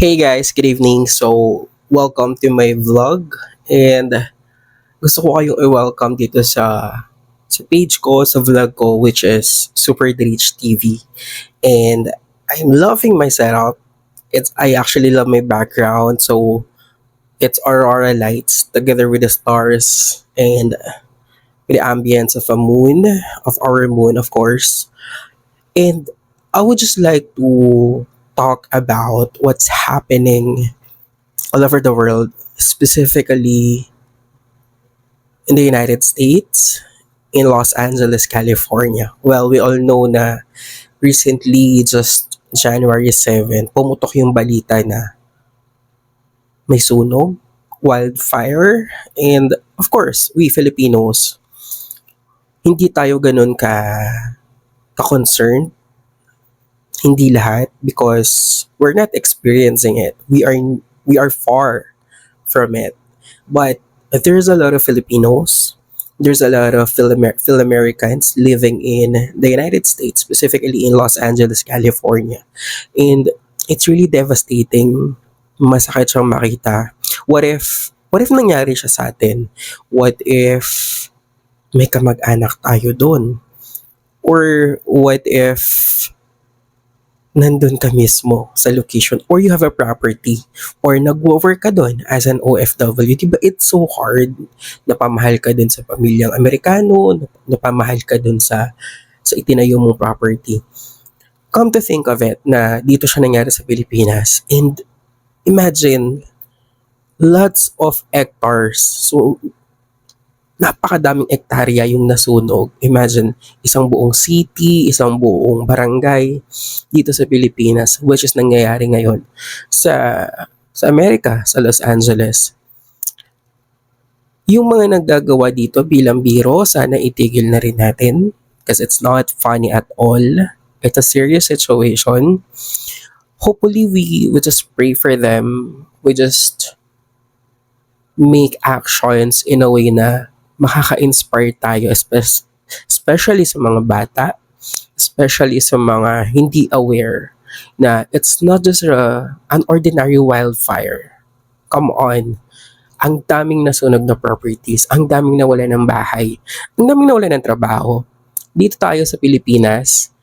Hey guys, good evening. So, welcome to my vlog and gusto ko kayong i-welcome dito sa page ko, sa vlog ko which is Super Rich TV. And I'm loving my setup. I actually love my background. So, it's aurora lights together with the stars and with the ambience of our moon, of course. And I would just like to talk about what's happening all over the world, specifically in the United States, in Los Angeles, California. Well, we all know na recently, just January 7, pumutok yung balita na may sunog, wildfire, and of course, we Filipinos, hindi tayo ganun ka-concerned, hindi lahat, because we're not experiencing it. We are far from it. But there's a lot of Filipinos, there's a lot of Phil-Americans living in the United States, specifically in Los Angeles, California. And it's really devastating. Masakit siyang makita. What if nangyari siya sa atin? What if may kamag-anak tayo doon? Or what if nandun ka mismo sa location or you have a property or nag-work ka doon as an OFW, diba it's so hard, napamahal ka dun sa pamilyang Amerikano, napamahal ka dun sa itinayo mong property. Come to think of it na dito siya nangyari sa Pilipinas and imagine lots of hectares, so napakadaming ektarya yung nasunog. Imagine, isang buong city, isang buong barangay dito sa Pilipinas, which is nangyayari ngayon sa Amerika, sa Los Angeles. Yung mga naggagawa dito bilang biro, sana itigil na rin natin because it's not funny at all. It's a serious situation. Hopefully, we just pray for them. We just make actions in a way na makaka-inspire tayo, especially sa mga bata, especially sa mga hindi aware na it's not just an ordinary wildfire. Come on. Ang daming nasunog na properties, ang daming nawala ng bahay, ang daming nawala ng trabaho. Dito tayo sa Pilipinas,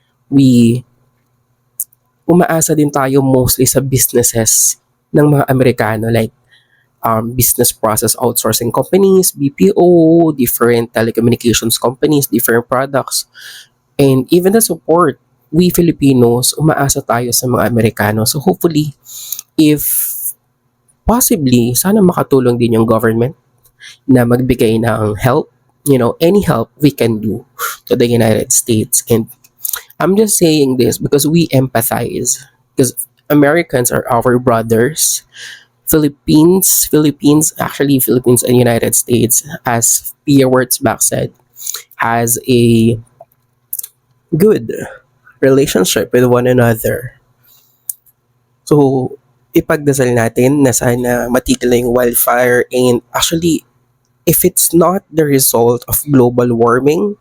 umaasa din tayo mostly sa businesses ng mga Amerikano like business process outsourcing companies, BPO, different telecommunications companies, different products, and even the support. We Filipinos, umaasa tayo sa mga Amerikano. So hopefully, if possibly, sana makatulong din yung government na magbigay ng help, any help we can do to the United States. And I'm just saying this because we empathize, because Americans are our brothers. Philippines and United States, as Pia Wurtzbach said, has a good relationship with one another. So, ipagdasal natin na sana matigil na yung wildfire, and actually, if it's not the result of global warming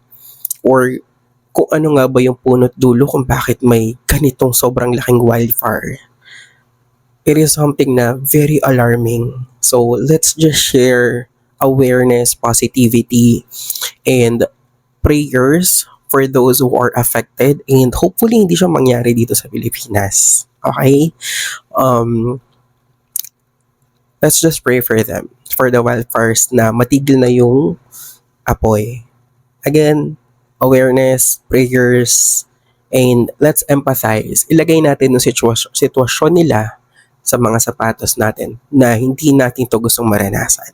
or kung ano nga ba yung punot dulo kung bakit may ganitong sobrang laking wildfire, it is something na very alarming. So, let's just share awareness, positivity, and prayers for those who are affected. And hopefully, hindi siya mangyari dito sa Pilipinas. Okay? Let's just pray for them, for the wildfires na matigil na yung apoy. Again, awareness, prayers, and let's empathize. Ilagay natin yung sitwasyon nila sa mga sapatos natin na hindi natin to gustong maranasan.